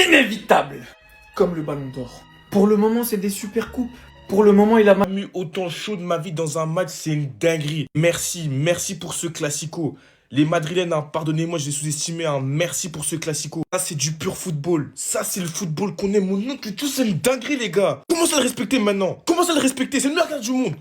inévitable. Comme le Ballon d'Or. Pour le moment, c'est des super coupes. Pour le moment, il a Mis autant chaud de ma vie dans un match, c'est une dinguerie. Merci pour ce classico. Les Madrilènes, pardonnez-moi, j'ai sous-estimé, merci pour ce classico. Ça, c'est du pur football. Ça, c'est le football qu'on aime. Mon oncle, tout, c'est une dinguerie, les gars. Commence à le respecter maintenant. Commence à le respecter. C'est le meilleur gardien du monde.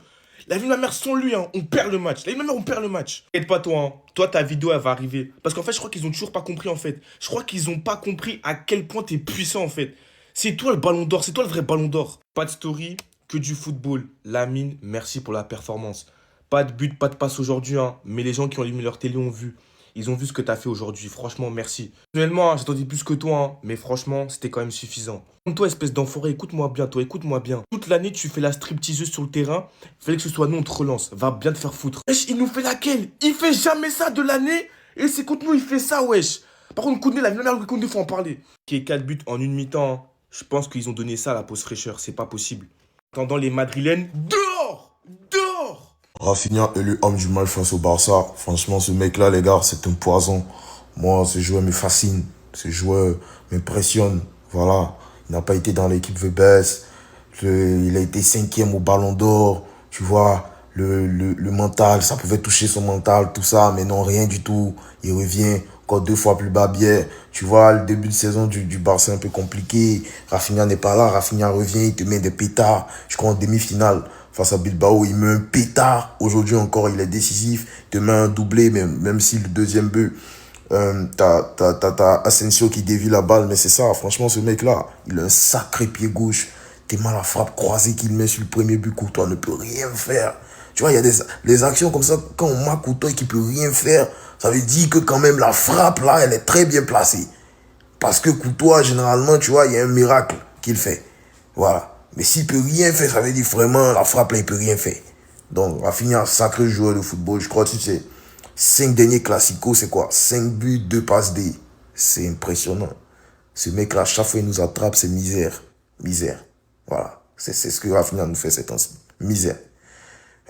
La vie de ma mère, sans lui, on perd le match. La vie de ma mère, on perd le match. T'inquiète pas, toi, Toi, ta vidéo, elle va arriver. Parce qu'en fait, je crois qu'ils ont toujours pas compris, en fait. Je crois qu'ils ont pas compris à quel point t'es puissant, en fait. C'est toi le ballon d'or. C'est toi le vrai ballon d'or. Pas de story, que du football. Lamine, merci pour la performance. Pas de but, pas de passe aujourd'hui, mais les gens qui ont allumé leur télé ont vu. Ils ont vu ce que t'as fait aujourd'hui. Franchement, merci. Personnellement, j'attendais plus que toi, mais franchement, c'était quand même suffisant. Comme toi, espèce d'enfoiré, écoute-moi bien, toi, écoute-moi bien. Toute l'année, tu fais la stripteaseuse sur le terrain. Fallait que ce soit nous, on te relance. Va bien te faire foutre. Wesh, il nous fait laquelle? Il fait jamais ça de l'année. Et c'est contre nous, il fait ça, wesh. Par contre, Koundé, la merde, Koundé, faut en parler. Qui est 4 buts en une mi-temps. Je pense qu'ils ont donné ça à la pause fraîcheur. C'est pas possible. Attendant les Madrilènes, dehors! Dehors! Rafinha élu homme du match face au Barça. Franchement, ce mec-là, les gars, c'est un poison. Moi, ce joueur me fascine. Ce joueur m'impressionne. Voilà. Il n'a pas été dans l'équipe VBS. Il a été 5e au Ballon d'Or. Tu vois, le mental, ça pouvait toucher son mental, tout ça. Mais non, rien du tout. Il revient encore 2 fois plus bas biais. Tu vois, le début de saison du Barça est un peu compliqué. Rafinha n'est pas là. Rafinha revient, il te met des pétards. Je crois en demi-finale. Face à Bilbao, il met un pétard. Aujourd'hui encore, il est décisif. Il te met un doublé, même si le deuxième but, t'as Asensio qui dévie la balle. Mais c'est ça, franchement, ce mec-là, il a un sacré pied gauche. Tellement la frappe croisée qu'il met sur le premier but, Courtois ne peut rien faire. Tu vois, il y a des actions comme ça, quand on marque Courtois et qu'il peut rien faire, ça veut dire que quand même la frappe, là, elle est très bien placée. Parce que Courtois, généralement, tu vois, il y a un miracle qu'il fait. Voilà. Mais s'il peut rien faire, ça veut dire vraiment, la frappe là, il peut rien faire. Donc, Rafinha, sacré joueur de football. Je crois que tu sais, 5 derniers classicos, c'est quoi? 5 buts, 2 passes D. C'est impressionnant. Ce mec-là, chaque fois il nous attrape, c'est misère. Misère. Voilà. C'est ce que Rafinha nous fait cette temps-ci. Misère.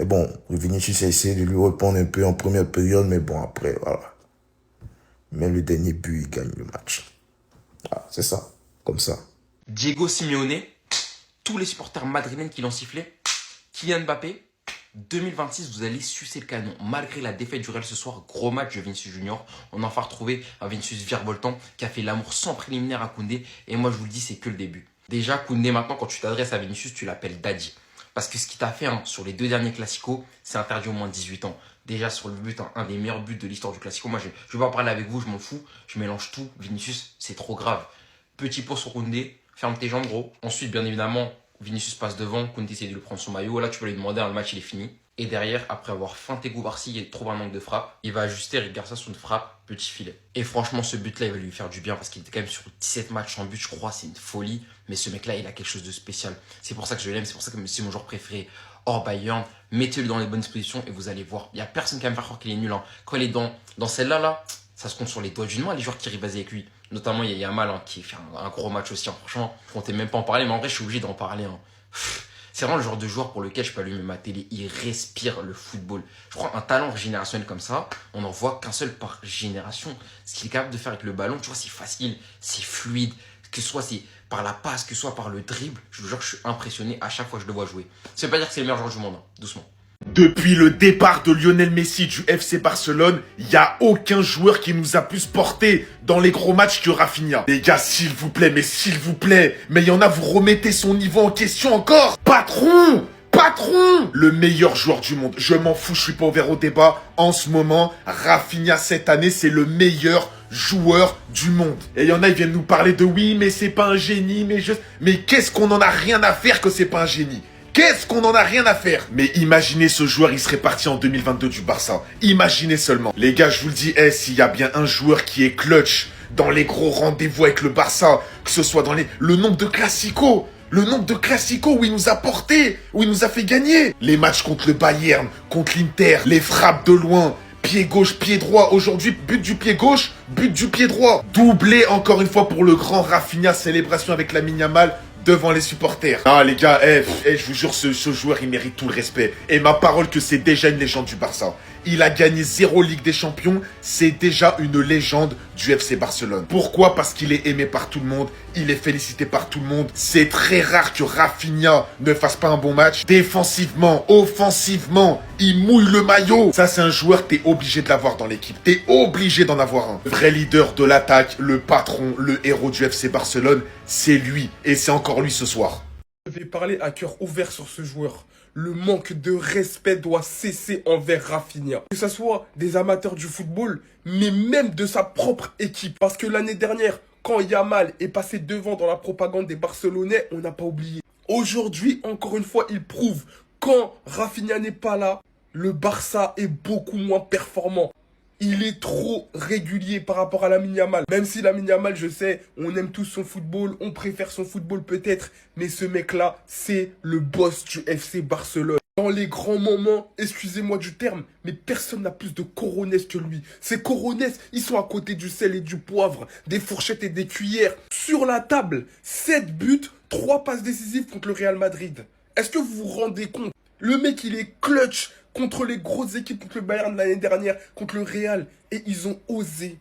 Mais bon, Vinicius a essayé de lui répondre un peu en première période, mais bon, après, voilà. Mais le dernier but, il gagne le match. Voilà, c'est ça. Comme ça. Diego Simeone, tous les supporters madrilènes qui l'ont sifflé, Kylian Mbappé, 2026, vous allez sucer le canon. Malgré la défaite du Real ce soir, gros match de Vinicius Junior. On a enfin retrouvé un Vinicius virevoltant qui a fait l'amour sans préliminaire à Koundé. Et moi, je vous le dis, c'est que le début. Déjà, Koundé, maintenant, quand tu t'adresses à Vinicius, tu l'appelles Daddy. Parce que ce qu'il t'a fait sur les 2 derniers classicos, c'est interdit au moins de 18 ans. Déjà, sur le but, un des meilleurs buts de l'histoire du classico. Moi, je vais pas en parler avec vous, je m'en fous. Je mélange tout. Vinicius, c'est trop grave. Petit pot sur Koundé. Ferme tes jambes, gros. Ensuite, bien évidemment, Vinicius passe devant. Koundé essaie de lui prendre son maillot. Là, tu peux lui demander, le match, il est fini. Et derrière, après avoir feinté Goubarsi et trouvé un angle de frappe, il va ajuster Eric Garcia sur une frappe, petit filet. Et franchement, ce but-là, il va lui faire du bien parce qu'il était quand même sur 17 matchs sans but, je crois. C'est une folie. Mais ce mec-là, il a quelque chose de spécial. C'est pour ça que je l'aime. C'est pour ça que c'est mon joueur préféré hors Bayern. Mettez-le dans les bonnes dispositions et vous allez voir. Il n'y a personne qui va me faire croire qu'il est nul. Quand il est dans celle-là, là, ça se compte sur les doigts d'une main, les joueurs qui rivalisent avec lui. Notamment, il y a Yamal qui fait un gros match aussi. Franchement, je comptais même pas en parler, mais en vrai, je suis obligé d'en parler. C'est vraiment le genre de joueur pour lequel je peux allumer ma télé. Il respire le football. Je crois un talent générationnel comme ça, on n'en voit qu'un seul par génération. Ce qu'il est capable de faire avec le ballon, tu vois, c'est facile, c'est fluide. Que ce soit c'est par la passe, que ce soit par le dribble, je vous jure que je suis impressionné à chaque fois que je le vois jouer. Ça veut pas dire que c'est le meilleur joueur du monde, doucement. Depuis le départ de Lionel Messi du FC Barcelone, il n'y a aucun joueur qui nous a plus porté dans les gros matchs que Rafinha. Les gars, s'il vous plaît, mais il y en a, vous remettez son niveau en question encore. Patron! Le meilleur joueur du monde. Je m'en fous, je suis pas ouvert au débat. En ce moment, Rafinha, cette année, c'est le meilleur joueur du monde. Et il y en a, ils viennent nous parler de oui, mais c'est pas un génie, mais qu'est-ce qu'on en a rien à faire que c'est pas un génie? Qu'est-ce qu'on en a rien à faire? Mais imaginez ce joueur, il serait parti en 2022 du Barça. Imaginez seulement. Les gars, je vous le dis, s'il y a bien un joueur qui est clutch dans les gros rendez-vous avec le Barça, que ce soit dans le nombre de classicos, où il nous a porté, où il nous a fait gagner. Les matchs contre le Bayern, contre l'Inter, les frappes de loin, pied gauche, pied droit. Aujourd'hui, but du pied gauche, but du pied droit. Doublé encore une fois pour le grand Rafinha, célébration avec Lamine Yamal devant les supporters. Ah les gars, je vous jure, ce joueur, il mérite tout le respect. Et ma parole que c'est déjà une légende du Barça. Il a gagné 0 Ligue des Champions, c'est déjà une légende du FC Barcelone. Pourquoi? Parce qu'il est aimé par tout le monde, il est félicité par tout le monde. C'est très rare que Rafinha ne fasse pas un bon match. Défensivement, offensivement, il mouille le maillot. Ça, c'est un joueur, t'es obligé de l'avoir dans l'équipe. T'es obligé d'en avoir un. Vrai leader de l'attaque, le patron, le héros du FC Barcelone, c'est lui. Et c'est encore lui ce soir. Je vais parler à cœur ouvert sur ce joueur. Le manque de respect doit cesser envers Rafinha. Que ce soit des amateurs du football, mais même de sa propre équipe. Parce que l'année dernière, quand Yamal est passé devant dans la propagande des Barcelonais, on n'a pas oublié. Aujourd'hui, encore une fois, il prouve quand Rafinha n'est pas là, le Barça est beaucoup moins performant. Il est trop régulier par rapport à Lamine Yamal. Même si Lamine Yamal, je sais, on aime tous son football, on préfère son football peut-être, mais ce mec-là, c'est le boss du FC Barcelone. Dans les grands moments, excusez-moi du terme, mais personne n'a plus de coronesses que lui. Ces coronesses, ils sont à côté du sel et du poivre, des fourchettes et des cuillères. Sur la table, 7 buts, 3 passes décisives contre le Real Madrid. Est-ce que vous vous rendez compte? Le mec, il est clutch contre les grosses équipes, contre le Bayern de l'année dernière, contre le Real. Et ils ont osé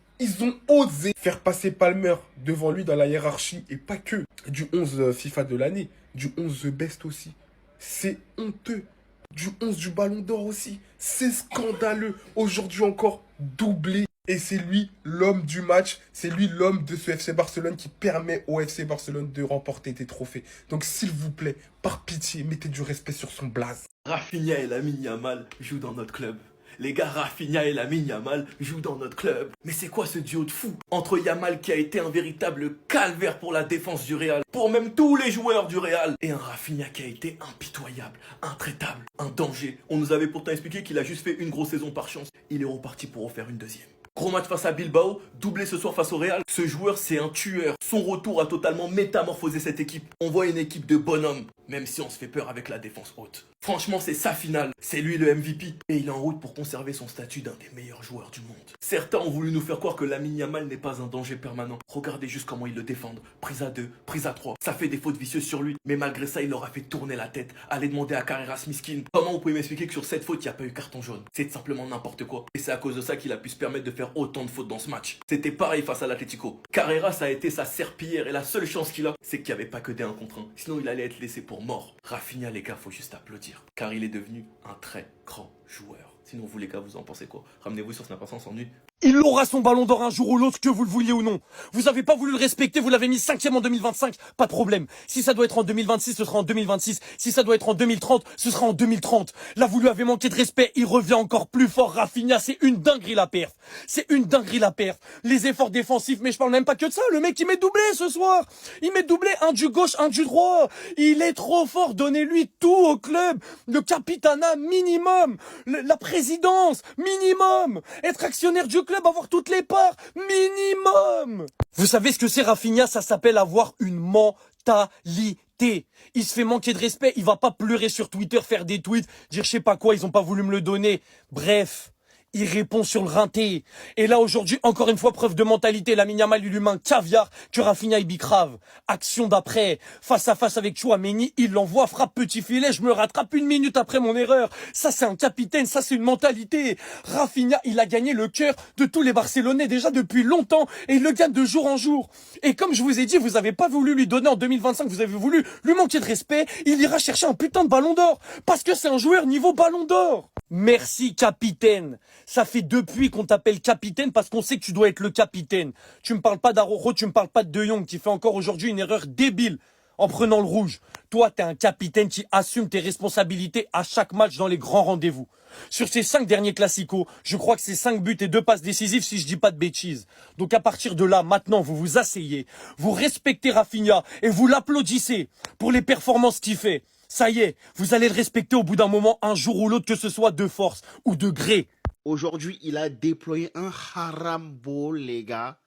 faire passer Palmer devant lui dans la hiérarchie. Et pas que du 11 FIFA de l'année, du 11 The Best aussi. C'est honteux. Du 11 du Ballon d'Or aussi. C'est scandaleux. Aujourd'hui encore, doublé. Et c'est lui l'homme du match, c'est lui l'homme de ce FC Barcelone qui permet au FC Barcelone de remporter des trophées. Donc s'il vous plaît, par pitié, mettez du respect sur son blaze. Rafinha et Lamine Yamal jouent dans notre club. Les gars, Rafinha et Lamine Yamal jouent dans notre club. Mais c'est quoi ce duo de fou? Entre Yamal qui a été un véritable calvaire pour la défense du Real, pour même tous les joueurs du Real, et un Rafinha qui a été impitoyable, intraitable, un danger. On nous avait pourtant expliqué qu'il a juste fait une grosse saison par chance. Il est reparti pour en faire une deuxième. Gros match face à Bilbao, doublé ce soir face au Real. Ce joueur, c'est un tueur. Son retour a totalement métamorphosé cette équipe. On voit une équipe de bonhommes, même si on se fait peur avec la défense haute. Franchement, c'est sa finale. C'est lui le MVP. Et il est en route pour conserver son statut d'un des meilleurs joueurs du monde. Certains ont voulu nous faire croire que Lamine Yamal n'est pas un danger permanent. Regardez juste comment ils le défendent. Prise à 2, prise à 3. Ça fait des fautes vicieuses sur lui. Mais malgré ça, il leur a fait tourner la tête. Allez demander à Carreras Miskin. Comment vous pouvez m'expliquer que sur cette faute, il n'y a pas eu carton jaune? C'est simplement n'importe quoi. Et c'est à cause de ça qu'il a pu se permettre de faire autant de fautes dans ce match. C'était pareil face à l'Atlético. Carreras a été sa serpillière et la seule chance qu'il a, c'est qu'il n'y avait pas que des 1 contre 1. Sinon, il allait être laissé pour mort. Rafinha, les gars, faut juste applaudir. Car il est devenu un très grand joueur. Sinon, vous les gars, vous en pensez quoi? Ramenez-vous sur Snap, on s'ennuie. Il aura son ballon d'or un jour ou l'autre, que vous le vouliez ou non. Vous avez pas voulu le respecter, vous l'avez mis 5e en 2025, pas de problème. Si ça doit être en 2026, ce sera en 2026. Si ça doit être en 2030, ce sera en 2030. Là, vous lui avez manqué de respect, il revient encore plus fort, Rafinha, c'est une dinguerie la perf. C'est une dinguerie la perf. Les efforts défensifs, mais je parle même pas que de ça, le mec il met doublé ce soir. Il met doublé, un du gauche, un du droit. Il est trop fort, donnez-lui tout au club. Le capitanat minimum, la présidence minimum, être actionnaire du club, avoir toutes les parts minimum. Vous savez ce que c'est Rafinha? Ça s'appelle avoir une mentalité. Il se fait manquer de respect, il va pas pleurer sur Twitter, faire des tweets, dire je sais pas quoi, ils ont pas voulu me le donner. Bref. Il répond sur le rinté. Et là, aujourd'hui, encore une fois, preuve de mentalité. Lamine Yamal, il lui met un caviar que Rafinha, il bicrave. Action d'après. Face à face avec Tchouaméni, il l'envoie, frappe petit filet. Je me rattrape 1 minute après mon erreur. Ça, c'est un capitaine. Ça, c'est une mentalité. Rafinha, il a gagné le cœur de tous les Barcelonais déjà depuis longtemps. Et il le gagne de jour en jour. Et comme je vous ai dit, vous avez pas voulu lui donner en 2025. Vous avez voulu lui manquer de respect. Il ira chercher un putain de ballon d'or. Parce que c'est un joueur niveau ballon d'or. Merci, capitaine. Ça fait depuis qu'on t'appelle capitaine parce qu'on sait que tu dois être le capitaine. Tu me parles pas d'Araujo, tu me parles pas de De Jong qui fait encore aujourd'hui une erreur débile en prenant le rouge. Toi, t'es un capitaine qui assume tes responsabilités à chaque match dans les grands rendez-vous. Sur ces 5 derniers classicos, je crois que c'est 5 buts et 2 passes décisives si je dis pas de bêtises. Donc à partir de là, maintenant, vous vous asseyez, vous respectez Rafinha et vous l'applaudissez pour les performances qu'il fait. Ça y est, vous allez le respecter au bout d'un moment, un jour ou l'autre, que ce soit de force ou de gré. Aujourd'hui, il a déployé un haram ball, les gars,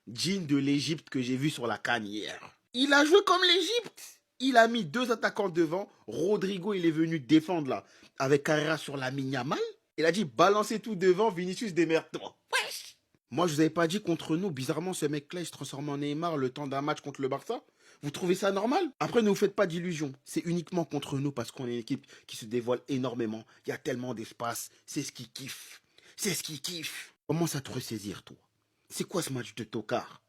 digne de l'Égypte que j'ai vu sur la CAN hier. Il a joué comme l'Égypte. Il a mis 2 attaquants devant. Rodrigo, il est venu défendre là, avec Carrera sur Lamine Yamal. Il a dit balancer tout devant, Vinicius démerde-toi. Wesh! Moi, je vous avais pas dit contre nous, bizarrement, ce mec-là, il se transforme en Neymar le temps d'un match contre le Barça. Vous trouvez ça normal? Après, ne vous faites pas d'illusions. C'est uniquement contre nous parce qu'on est une équipe qui se dévoile énormément. Il y a tellement d'espace. C'est ce qui kiffe. C'est ce qui kiffe. Commence à te ressaisir, toi. C'est quoi ce match de tocard?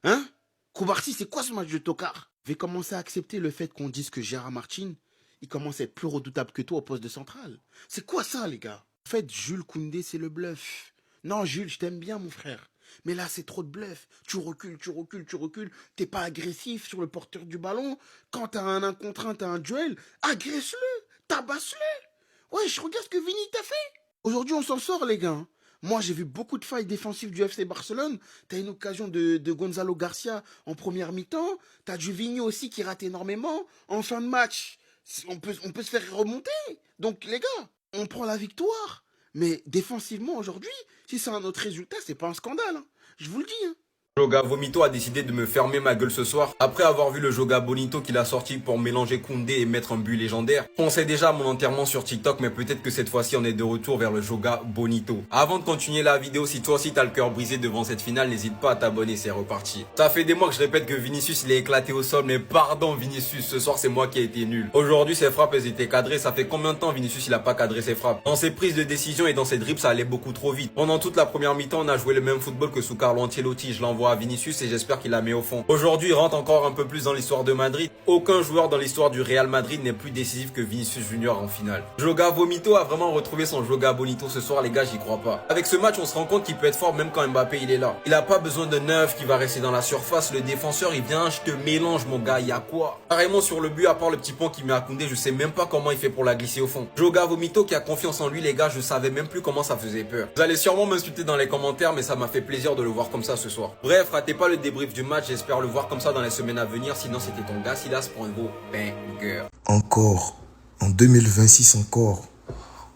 Hein? Koubarsi, c'est quoi ce match de tocard? Je vais commencer à accepter le fait qu'on dise que Gérard Martin, il commence à être plus redoutable que toi au poste de central. C'est quoi ça, les gars? En fait, Jules Koundé, c'est le bluff. Non, Jules, je t'aime bien, mon frère. Mais là, c'est trop de bluff. Tu recules, tu recules, tu recules. T'es pas agressif sur le porteur du ballon. Quand t'as un 1 contre 1, t'as un duel, agresse-le, tabasse-le. Ouais, je regarde ce que Vini t'a fait. Aujourd'hui, on s'en sort, les gars. Moi, j'ai vu beaucoup de failles défensives du FC Barcelone. T'as une occasion de Gonzalo Garcia en première mi-temps. T'as du Vini aussi qui rate énormément. En fin de match, on peut se faire remonter. Donc, les gars, on prend la victoire. Mais défensivement, aujourd'hui, si c'est un autre résultat, c'est pas un scandale. Hein. Je vous le dis. Hein. Joga Vomito a décidé de me fermer ma gueule ce soir. Après avoir vu le Joga Bonito qu'il a sorti pour mélanger Koundé et mettre un but légendaire. Je pensais déjà à mon enterrement sur TikTok, mais peut-être que cette fois-ci on est de retour vers le Joga Bonito. Avant de continuer la vidéo, si toi aussi t'as le cœur brisé devant cette finale, n'hésite pas à t'abonner, c'est reparti. Ça fait des mois que je répète que Vinicius il est éclaté au sol, mais pardon Vinicius, ce soir c'est moi qui ai été nul. Aujourd'hui ses frappes elles étaient cadrées, ça fait combien de temps Vinicius il a pas cadré ses frappes? Dans ses prises de décision et dans ses dribbles ça allait beaucoup trop vite. Pendant toute la première mi-temps on a joué le même football que sous Carlo Ancelotti, je l'envoie à Vinicius et j'espère qu'il la met au fond. Aujourd'hui, il rentre encore un peu plus dans l'histoire de Madrid. Aucun joueur dans l'histoire du Real Madrid n'est plus décisif que Vinicius Junior en finale. Joga Vomito a vraiment retrouvé son Joga Bonito ce soir, les gars, j'y crois pas. Avec ce match, on se rend compte qu'il peut être fort même quand Mbappé il est là. Il a pas besoin de neuf qui va rester dans la surface. Le défenseur, il vient, je te mélange mon gars, y a quoi? Carrément sur le but, à part le petit pont qui met à Koundé, je sais même pas comment il fait pour la glisser au fond. Joga Vomito qui a confiance en lui, les gars, je savais même plus comment ça faisait peur. Vous allez sûrement m'insulter dans les commentaires, mais ça m'a fait plaisir de le voir comme ça ce soir. Bref, ratez pas le débrief du match, j'espère le voir comme ça dans les semaines à venir. Sinon, c'était ton gars Silas pour un gros banger. Encore, en 2026 encore,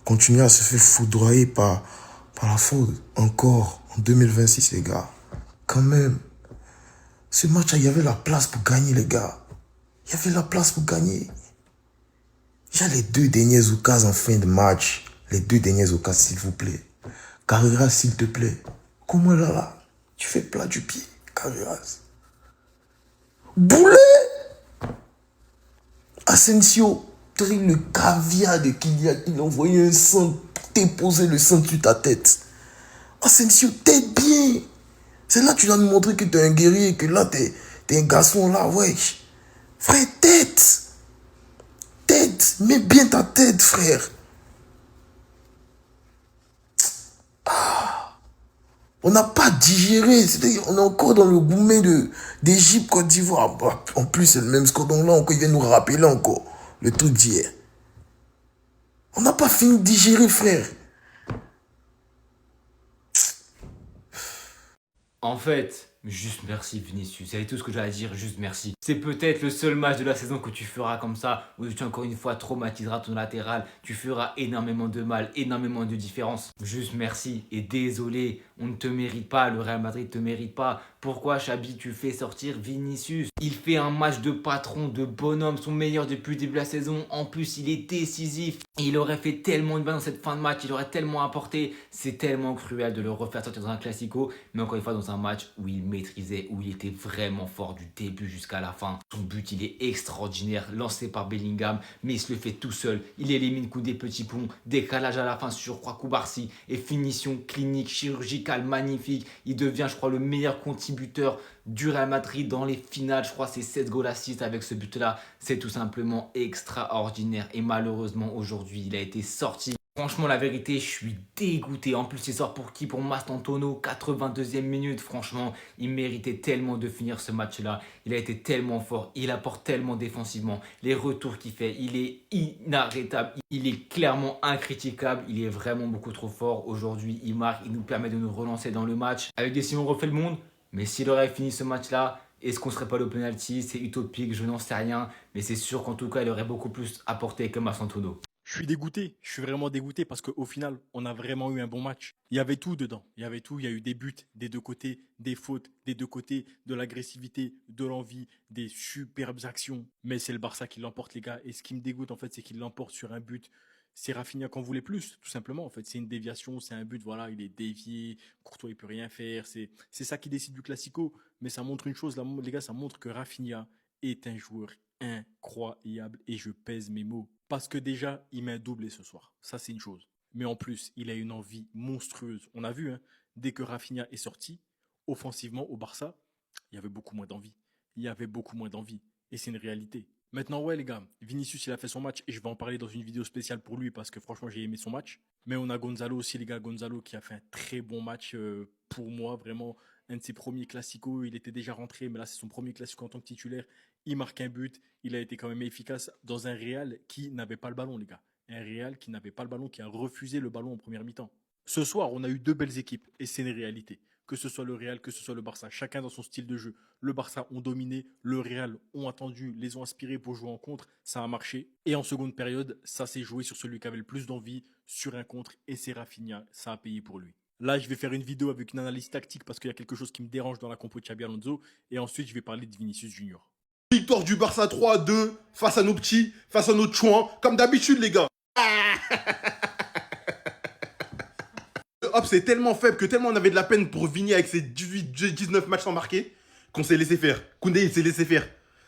continuer à se faire foudroyer par la faute. Encore, en 2026, les gars. Quand même, ce match, il y avait la place pour gagner, les gars. Il y avait la place pour gagner. J'ai les deux dernières occasions en fin de match. Les deux dernières occasions, s'il vous plaît. Carrera, s'il te plaît. Comment là, tu fais plat du pied. Carreras. Boulet. Asensio. Le caviar de Kylian. Il a envoyé un sang. Déposer le sang sur ta tête. Asensio, t'aides bien. C'est là que tu dois nous montrer que t'es un guerrier. Que là, t'es un garçon là. Wesh. Frère, tête. Tête. Mets bien ta tête, frère. On n'a pas digéré, c'est-à-dire on est encore dans le gourmet d'Égypte, Côte d'Ivoire. En plus, c'est le même score, donc là encore, il vient nous rappeler encore le truc d'hier. On n'a pas fini de digérer, frère. En fait, juste merci Vinicius, c'est tout ce que j'ai à dire, juste merci. C'est peut-être le seul match de la saison que tu feras comme ça, où tu encore une fois traumatiseras ton latéral, tu feras énormément de mal, énormément de différence. Juste merci et désolé, on ne te mérite pas, le Real Madrid ne te mérite pas. Pourquoi Xabi tu fais sortir Vinicius? Il fait un match de patron, de bonhomme, son meilleur depuis le début de la saison. En plus il est décisif, il aurait fait tellement de bien dans cette fin de match, il aurait tellement apporté. C'est tellement cruel de le refaire sortir dans un classico, mais encore une fois dans un match où il maîtrisait, où il était vraiment fort du début jusqu'à la fin. Son but il est extraordinaire, lancé par Bellingham, mais il se le fait tout seul. Il élimine Koundé petits ponts, décalage à la fin sur Koubarsi et finition clinique, chirurgicale, magnifique. Il devient je crois le meilleur contributeur du Real Madrid dans les finales. Je crois c'est 7 goals assists avec ce but là. C'est tout simplement extraordinaire et malheureusement aujourd'hui il a été sorti. Franchement, la vérité, je suis dégoûté. En plus, il sort pour qui? Pour Mastantuono, 82e minute. Franchement, il méritait tellement de finir ce match-là. Il a été tellement fort. Il apporte tellement défensivement. Les retours qu'il fait, il est inarrêtable. Il est clairement incritiquable. Il est vraiment beaucoup trop fort. Aujourd'hui, il marque. Il nous permet de nous relancer dans le match. Avec des Simon refait le monde. Mais s'il aurait fini ce match-là, est-ce qu'on serait pas au penalty? C'est utopique, je n'en sais rien. Mais c'est sûr qu'en tout cas, il aurait beaucoup plus apporté que Mastantuono. Je suis dégoûté, je suis vraiment dégoûté parce qu'au final, on a vraiment eu un bon match. Il y avait tout dedans, il y avait tout, il y a eu des buts des deux côtés, des fautes des deux côtés, de l'agressivité, de l'envie, des superbes actions. Mais c'est le Barça qui l'emporte les gars et ce qui me dégoûte en fait, c'est qu'il l'emporte sur un but c'est Rafinha qu'on voulait plus, tout simplement. En fait, c'est une déviation, c'est un but, voilà, il est dévié, Courtois il peut rien faire. C'est ça qui décide du Classico. Mais ça montre une chose, là, les gars, ça montre que Rafinha est un joueur incroyable et je pèse mes mots. Parce que déjà, il met un doublé ce soir. Ça, c'est une chose. Mais en plus, il a une envie monstrueuse. On a vu, hein, dès que Rafinha est sorti, offensivement au Barça, il y avait beaucoup moins d'envie. Il y avait beaucoup moins d'envie. Et c'est une réalité. Maintenant, ouais, les gars, Vinicius, il a fait son match et je vais en parler dans une vidéo spéciale pour lui parce que franchement, j'ai aimé son match. Mais on a Gonzalo aussi, les gars. Gonzalo qui a fait un très bon match pour moi. Vraiment, un de ses premiers classicos. Il était déjà rentré, mais là, c'est son premier classico en tant que titulaire. Il marque un but. Il a été quand même efficace dans un Real qui n'avait pas le ballon, les gars. Un Real qui n'avait pas le ballon, qui a refusé le ballon en première mi-temps. Ce soir, on a eu deux belles équipes et c'est une réalité. Que ce soit le Real, que ce soit le Barça, chacun dans son style de jeu. Le Barça ont dominé, le Real ont attendu, les ont inspirés pour jouer en contre, ça a marché. Et en seconde période, ça s'est joué sur celui qui avait le plus d'envie, sur un contre, et c'est Rafinha, ça a payé pour lui. Là, je vais faire une vidéo avec une analyse tactique parce qu'il y a quelque chose qui me dérange dans la compo de Xabi Alonso, et ensuite je vais parler de Vinicius Junior. Victoire du Barça 3-2 face à nos petits, face à nos chouans, comme d'habitude les gars. Hop, c'est tellement faible que tellement on avait de la peine pour Vini avec ses 18-19 matchs sans marquer qu'on s'est laissé faire. Koundé, il s'est laissé faire.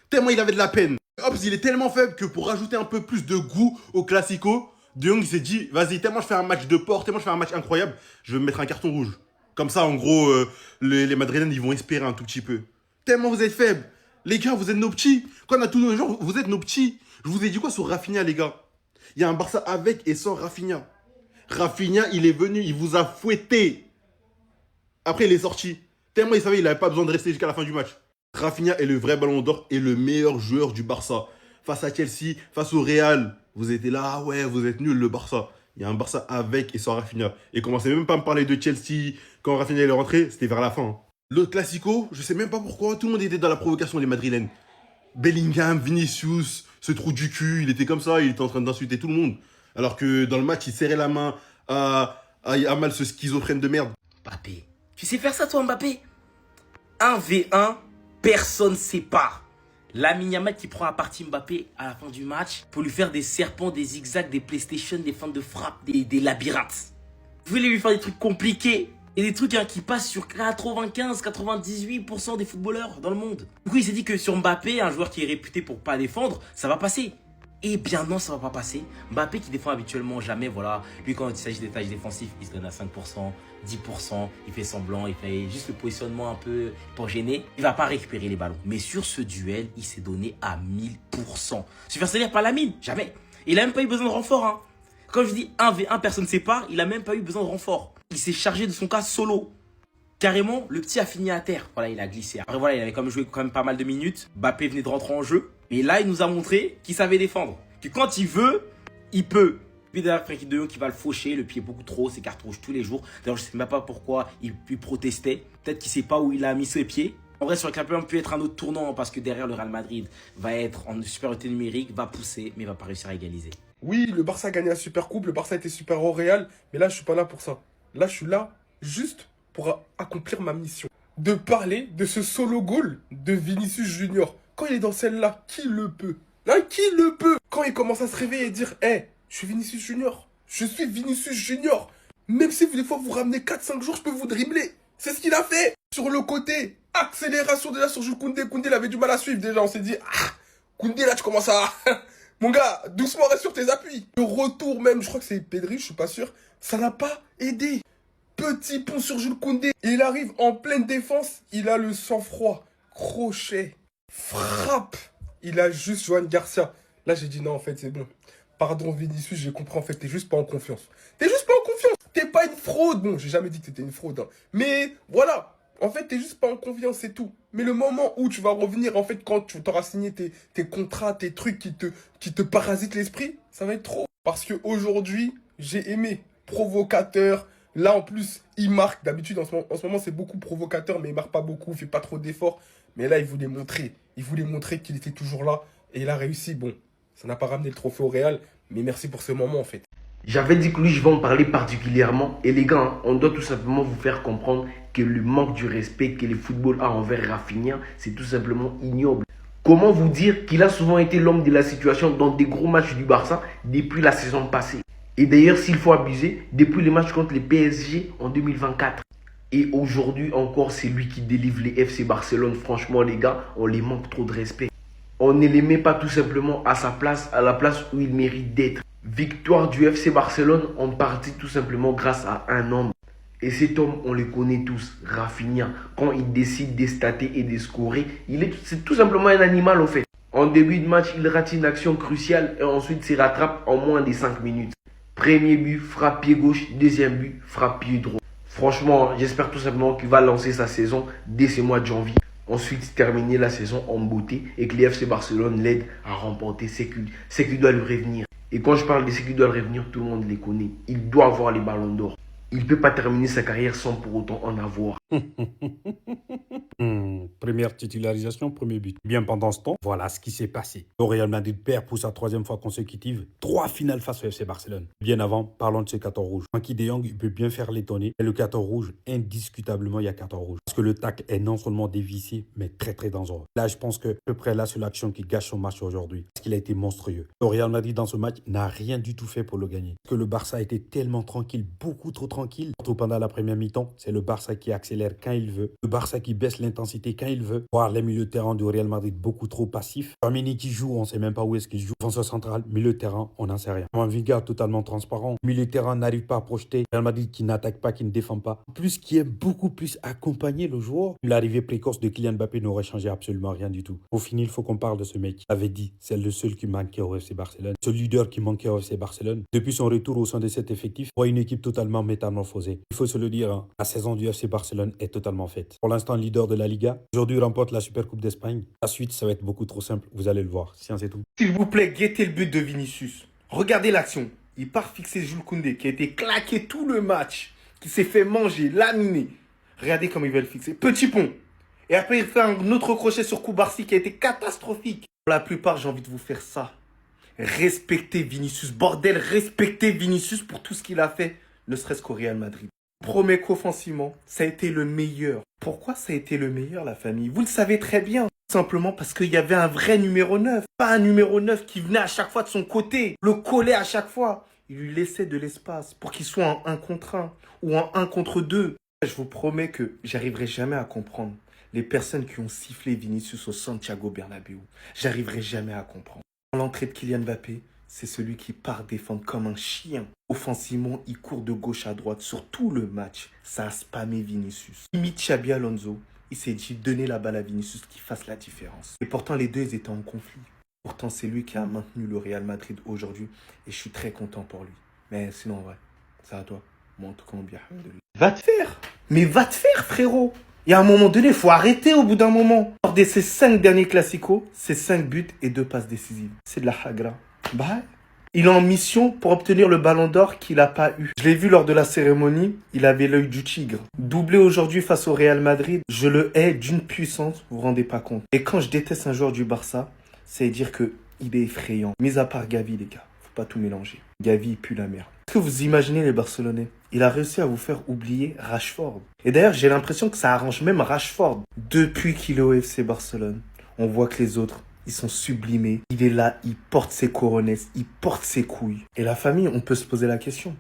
Tellement il avait de la peine. Hop, il est tellement faible que pour rajouter un peu plus de goût au Classico, De Jong il s'est dit, vas-y, tellement je fais un match de porc, tellement je fais un match incroyable, je vais me mettre un carton rouge. Comme ça, en gros, les Madrilènes, ils vont espérer un tout petit peu. Tellement vous êtes faibles. Les gars, vous êtes nos petits. Quand on a tous nos gens, vous êtes nos petits. Je vous ai dit quoi sur Rafinha, les gars? Il y a un Barça avec et sans Rafinha. Rafinha, il est venu, il vous a fouetté. Après, il est sorti. Tellement il savait qu'il n'avait pas besoin de rester jusqu'à la fin du match. Rafinha est le vrai ballon d'or et le meilleur joueur du Barça. Face à Chelsea, face au Real, vous étiez là, ah ouais, vous êtes nuls le Barça. Il y a un Barça avec et sans Rafinha. Et commencez même pas à me parler de Chelsea. Quand Rafinha est rentré, c'était vers la fin. Hein. Le Classico, je sais même pas pourquoi, tout le monde était dans la provocation des Madrilènes. Bellingham, Vinicius, ce trou du cul, il était comme ça, il était en train d'insulter tout le monde. Alors que dans le match, il serrait la main à Yamal, ce schizophrène de merde. Mbappé, tu sais faire ça toi Mbappé? 1v1, personne sépare. Lamine Yamal qui prend à partie Mbappé à la fin du match pour lui faire des serpents, des zigzags, des PlayStation, des feintes de frappe, des labyrinthes. Vous voulez lui faire des trucs compliqués et des trucs qui passent sur 95-98% des footballeurs dans le monde. Du coup, il s'est dit que sur Mbappé, un joueur qui est réputé pour pas défendre, ça va passer. Eh bien non, ça va pas passer. Mbappé qui défend habituellement jamais, voilà. Lui, quand il s'agit des tâches défensives, il se donne à 5%, 10%, il fait semblant, il fait juste le positionnement un peu pour gêner. Il va pas récupérer les ballons. Mais sur ce duel, il s'est donné à 1000%. Super c'est-à-dire pas Lamine, jamais. Il a même pas eu besoin de renfort, hein. Quand je dis 1v1, personne ne sépare, il a même pas eu besoin de renfort. Il s'est chargé de son cas solo. Carrément, le petit a fini à terre. Voilà, il a glissé. Après, voilà, il avait quand même joué pas mal de minutes. Mbappé venait de rentrer en jeu. Et là, il nous a montré qu'il savait défendre. Que quand il veut, il peut. Puis derrière, Frenkie de Jong qui va le faucher, le pied beaucoup trop, c'est carte rouge tous les jours. D'ailleurs, je sais même pas pourquoi il protestait. Peut-être qu'il sait pas où il a mis ses pieds. En vrai, sur le clapeur, peut être un autre tournant parce que derrière, le Real Madrid va être en supériorité numérique, va pousser, mais va pas réussir à égaliser. Oui, le Barça a gagné la Supercoupe, le Barça était super au Real, mais là, je suis pas là pour ça. Là, je suis là juste pour accomplir ma mission. De parler de ce solo goal de Vinicius Junior. Quand il est dans celle-là, qui le peut? Là, qui le peut? Quand il commence à se réveiller et dire, hey, je suis Vinicius Junior. Je suis Vinicius Junior. Même si des fois vous ramenez 4-5 jours, je peux vous dribbler. C'est ce qu'il a fait. Sur le côté, accélération déjà sur Jules Koundé. Koundé, il avait du mal à suivre déjà. On s'est dit, ah, Koundé, là, tu commences à... Mon gars, doucement, reste sur tes appuis. Le retour même, je crois que c'est Pedri, je suis pas sûr. Ça n'a pas aidé. Petit pont sur Jules Koundé. Il arrive en pleine défense. Il a le sang-froid. Crochet. Frappe. Il a juste Johan Garcia. Là, j'ai dit non, en fait, c'est bon. Pardon, Vinicius, j'ai compris. En fait, t'es juste pas en confiance. T'es juste pas en confiance. T'es pas une fraude. Bon, j'ai jamais dit que t'étais une fraude. Hein. Mais voilà. En fait, t'es juste pas en confiance, c'est tout. Mais le moment où tu vas revenir, en fait, quand tu t'auras signé tes contrats, tes trucs qui te parasitent l'esprit, ça va être trop. Parce qu'aujourd'hui, j'ai aimé. Provocateur. Là, en plus, il marque. D'habitude, en ce moment, c'est beaucoup provocateur, mais il marque pas beaucoup, il fait pas trop d'efforts. Mais là, il voulait montrer. Il voulait montrer qu'il était toujours là. Et il a réussi. Bon, ça n'a pas ramené le trophée au Real, mais merci pour ce moment, en fait. J'avais dit que lui, je vais en parler particulièrement. Et les gars, hein, on doit tout simplement vous faire comprendre que le manque du respect que le football a envers Rafinha, c'est tout simplement ignoble. Comment vous dire qu'il a souvent été l'homme de la situation dans des gros matchs du Barça depuis la saison passée? Et d'ailleurs, s'il faut abuser, depuis les matchs contre les PSG en 2024. Et aujourd'hui encore, c'est lui qui délivre les FC Barcelone. Franchement, les gars, on les manque trop de respect. On ne les met pas tout simplement à sa place, à la place où il mérite d'être. Victoire du FC Barcelone en partie tout simplement grâce à un homme. Et cet homme, on le connaît tous, Rafinha. Quand il décide d'estater et de scorer, c'est tout simplement un animal en fait. En début de match, il rate une action cruciale et ensuite se rattrape en moins de 5 minutes. Premier but, frappe pied gauche. Deuxième but, frappe pied droit. Franchement, j'espère tout simplement qu'il va lancer sa saison dès ce mois de janvier. Ensuite, terminer la saison en beauté et que l'FC Barcelone l'aide à remporter ce qui doit lui revenir. Et quand je parle de ce qui doit lui revenir, tout le monde les connaît. Il doit avoir les ballons d'or. Il ne peut pas terminer sa carrière sans pour autant en avoir. Première titularisation, premier but. Bien pendant ce temps, voilà ce qui s'est passé. Le Real Madrid perd pour sa 3e fois consécutive 3 finales face au FC Barcelone. Bien avant, parlons de ce carton rouge. Frankie de Jong, il peut bien faire l'étonner. Et le carton rouge, indiscutablement, il y a carton rouge. Parce que le tacle est non seulement dévissé, mais très très dangereux. Là, je pense que à peu près là, c'est l'action qui gâche son match aujourd'hui. Parce qu'il a été monstrueux. Le Real Madrid, dans ce match, n'a rien du tout fait pour le gagner. Parce que le Barça était tellement tranquille, beaucoup trop tranquille. Surtout pendant la première mi-temps, c'est le Barça qui accélère quand il veut. Le Barça qui baisse l'intensité quand il veut. Voir les milieux de terrain du Real Madrid beaucoup trop passifs. Fermini qui joue, on ne sait même pas où est-ce qu'il joue. Défenseur central, milieu de terrain, on n'en sait rien. Camavinga totalement transparent. Milieu de terrain n'arrive pas à projeter. Real Madrid qui n'attaque pas, qui ne défend pas. En plus, qui aime beaucoup plus accompagner le joueur. L'arrivée précoce de Kylian Mbappé n'aurait changé absolument rien du tout. Au final, il faut qu'on parle de ce mec. Il avait dit, c'est le seul qui manquait au FC Barcelone. Ce leader qui manquait au FC Barcelone. Depuis son retour au sein de cet effectif, on voit une équipe totalement métamorphosée. Il faut se le dire, hein, la saison du FC Barcelone est totalement faite. Pour l'instant, leader de la Liga. Aujourd'hui, remporte la Super Coupe d'Espagne. La suite, ça va être beaucoup trop simple. Vous allez le voir. Science et tout. S'il vous plaît, guettez le but de Vinicius. Regardez l'action. Il part fixer Jules Koundé qui a été claqué tout le match, qui s'est fait manger, laminé. Regardez comme il va le fixer. Petit pont. Et après, il fait un autre crochet sur Koubarsi qui a été catastrophique. Pour la plupart, j'ai envie de vous faire ça. Respectez Vinicius. Bordel, respectez Vinicius pour tout ce qu'il a fait, ne serait-ce qu'au Real Madrid. Promets qu'offensivement, ça a été le meilleur. Pourquoi ça a été le meilleur, la famille? Vous le savez très bien. Simplement parce qu'il y avait un vrai numéro 9. Pas un numéro 9 qui venait à chaque fois de son côté, le collait à chaque fois. Il lui laissait de l'espace pour qu'il soit en 1 contre 1 ou en 1 contre 2. Je vous promets que j'arriverai jamais à comprendre les personnes qui ont sifflé Vinicius au Santiago Bernabéu. J'arriverai jamais à comprendre. L'entrée de Kylian Mbappé, c'est celui qui part défendre comme un chien. Offensivement, il court de gauche à droite sur tout le match. Ça a spammé Vinicius. Limite Xabi Alonso, il s'est dit donner la balle à Vinicius qui fasse la différence. Et pourtant, les deux, ils étaient en conflit. Pourtant, c'est lui qui a maintenu le Real Madrid aujourd'hui. Et je suis très content pour lui. Mais sinon, ouais, c'est à toi. Moi, en tout cas, bien. Va te faire. Mais va te faire, frérot. Et à un moment donné, il faut arrêter au bout d'un moment. Lors de ces 5 derniers classicos, c'est 5 buts et 2 passes décisives. C'est de la hagra. Bah, il est en mission pour obtenir le ballon d'or qu'il n'a pas eu. Je l'ai vu lors de la cérémonie, il avait l'œil du tigre. Doublé aujourd'hui face au Real Madrid, je le hais d'une puissance, vous vous rendez pas compte. Et quand je déteste un joueur du Barça, c'est dire qu'il est effrayant. Mis à part Gavi, les gars, faut pas tout mélanger. Gavi, il pue la merde. Est-ce que vous imaginez les Barcelonais? Il a réussi à vous faire oublier Rashford. Et d'ailleurs, j'ai l'impression que ça arrange même Rashford. Depuis qu'il est au FC Barcelone, on voit que les autres, ils sont sublimés. Il est là, il porte ses couronnes, il porte ses couilles. Et la famille, on peut se poser la question.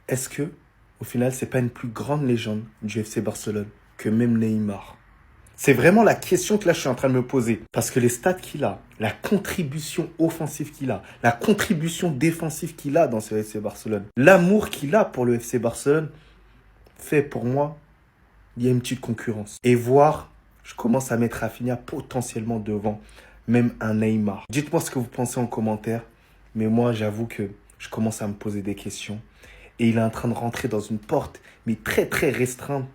Est-ce que, au final, c'est pas une plus grande légende du FC Barcelone que même Neymar? C'est vraiment la question que là, je suis en train de me poser. Parce que les stats qu'il a, la contribution offensive qu'il a, la contribution défensive qu'il a dans ce FC Barcelone, l'amour qu'il a pour le FC Barcelone, fait pour moi, il y a une petite concurrence. Et voir, je commence à mettre Rafinha potentiellement devant même un Neymar. Dites-moi ce que vous pensez en commentaire. Mais moi, j'avoue que je commence à me poser des questions. Et il est en train de rentrer dans une porte, mais très très restreinte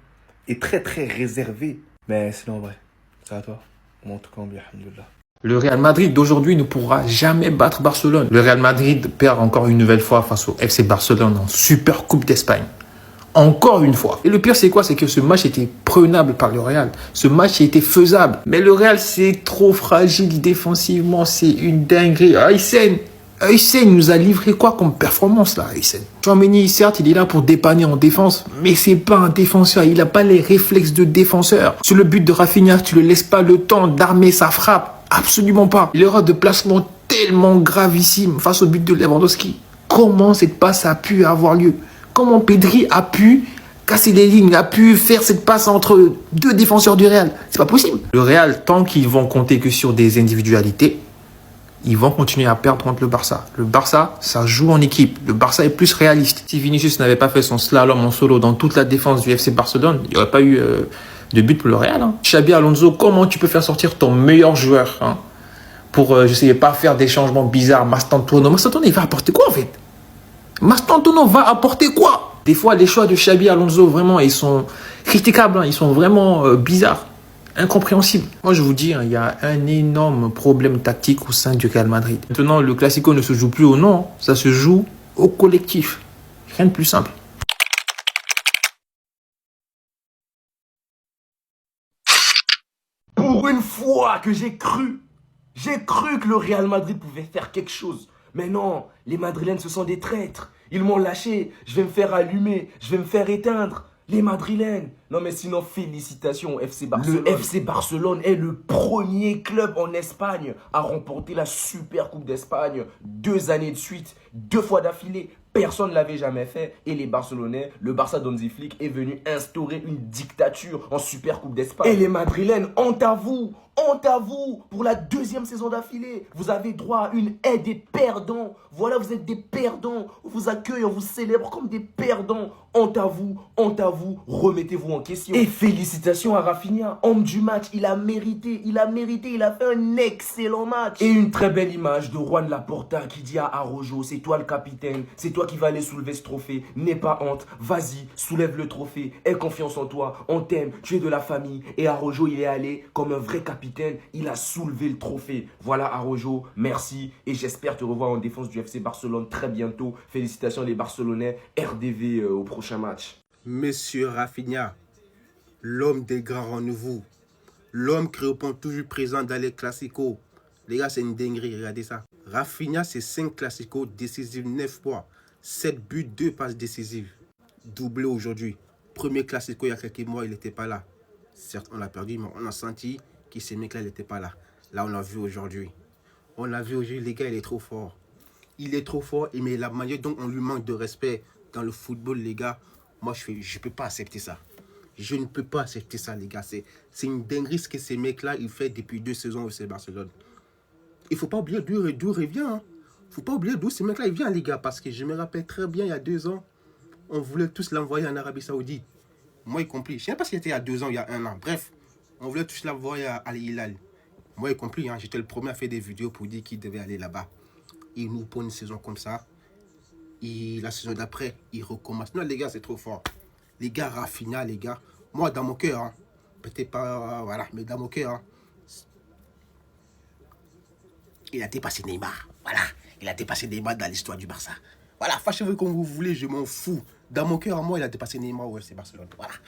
et très très réservée. Mais sinon, vrai, c'est à toi. Moi, en tout cas, bien, alhamdoulilah. Le Real Madrid d'aujourd'hui ne pourra jamais battre Barcelone. Le Real Madrid perd encore une nouvelle fois face au FC Barcelone en Super Coupe d'Espagne. Encore une fois. Et le pire, c'est quoi? C'est que ce match était prenable par le Real. Ce match était faisable. Mais le Real, c'est trop fragile défensivement. C'est une dinguerie. Aysen nous a livré quoi comme performance là, Aysen? Tchouaméni, certes, il est là pour dépanner en défense, mais c'est pas un défenseur. Il n'a pas les réflexes de défenseur. Sur le but de Rafinha, tu ne le laisses pas le temps d'armer sa frappe. Absolument pas. L'erreur de placement tellement gravissime face au but de Lewandowski. Comment cette passe a pu avoir lieu? Comment Pedri a pu casser les lignes, a pu faire cette passe entre deux défenseurs du Real? C'est pas possible. Le Real, tant qu'ils vont compter que sur des individualités, ils vont continuer à perdre contre le Barça. Le Barça, ça joue en équipe. Le Barça est plus réaliste. Si Vinicius n'avait pas fait son slalom en solo dans toute la défense du FC Barcelone, il n'y aurait pas eu de but pour le Real. Xabi Alonso, comment tu peux faire sortir ton meilleur joueur pour, je sais pas, faire des changements bizarres? Mastantuono, il va apporter quoi en fait? Mastantuono va apporter quoi? Des fois, les choix de Xabi Alonso, vraiment, ils sont critiquables. Ils sont vraiment bizarres. Incompréhensible. Moi, je vous dis, il y a un énorme problème tactique au sein du Real Madrid. Maintenant, le Classico ne se joue plus au nom, ça se joue au collectif. Rien de plus simple. Pour une fois que j'ai cru que le Real Madrid pouvait faire quelque chose. Mais non, les Madrilènes, ce sont des traîtres. Ils m'ont lâché, je vais me faire allumer, je vais me faire éteindre. Les Madrilènes. Non mais sinon, félicitations au FC Barcelone. Le FC Barcelone est le premier club en Espagne à remporter la Super Coupe d'Espagne 2 années de suite, 2 fois d'affilée. Personne ne l'avait jamais fait. Et les Barcelonais, le Barça d'Hansi Flick est venu instaurer une dictature en Super Coupe d'Espagne. Et les Madrilènes, honte à vous, pour la 2e saison d'affilée. Vous avez droit à une aide des perdants. Voilà, vous êtes des perdants. On vous accueille, on vous célèbre comme des perdants. Honte à vous, remettez-vous en question. Et félicitations à Rafinha, homme du match. Il a mérité, il a fait un excellent match. Et une très belle image de Juan Laporta qui dit à Araujo, c'est toi le capitaine, c'est toi qui vas aller soulever ce trophée. N'aie pas honte, vas-y, soulève le trophée. Aie confiance en toi, on t'aime, tu es de la famille. Et Araujo, il est allé comme un vrai capitaine, il a soulevé le trophée. Voilà Araujo, merci. Et j'espère te revoir en défense du FC Barcelone très bientôt. Félicitations les Barcelonais, RDV au prochain match. Monsieur Rafinha, l'homme des grands rendez-vous, l'homme qui répond toujours présent dans les classicos. Les gars, c'est une dinguerie, regardez ça. Rafinha, c'est 5 classicos décisifs, 9 points, 7 buts, 2 passes décisives. Doublé aujourd'hui. Premier classico il y a quelques mois, il n'était pas là. Certes, on l'a perdu, mais on a senti que ces mecs-là, il n'était pas là. Là, on l'a vu aujourd'hui. On l'a vu aujourd'hui, les gars, il est trop fort. Il est trop fort, mais la manière dont on lui manque de respect dans le football, les gars, moi, je ne peux pas accepter ça. Je ne peux pas accepter ça, les gars. C'est une dinguerie ce que ces mecs-là, ils font depuis 2 saisons au FC Barcelone. Il ne faut pas oublier d'où il vient. Il ne faut pas oublier d'où ces mecs-là, ils viennent, les gars. Parce que je me rappelle très bien, il y a 2 ans, on voulait tous l'envoyer en Arabie Saoudite. Moi y compris. Je ne sais pas si c'était il y a 2 ans, il y a 1 an. Bref, on voulait tous l'envoyer à Al Hilal. Moi y compris, j'étais le premier à faire des vidéos pour dire qu'il devait aller là-bas. Il nous prend une saison comme ça. Et la saison d'après, il recommence. Non, les gars, c'est trop fort. Les gars, Rafinha, les gars. Moi, dans mon cœur, peut-être pas, voilà, mais dans mon cœur, il a dépassé Neymar. Voilà, il a dépassé Neymar dans l'histoire du Barça. Voilà, fâchez-vous comme vous voulez, je m'en fous. Dans mon cœur, moi, il a dépassé Neymar au FC Barcelone. Voilà.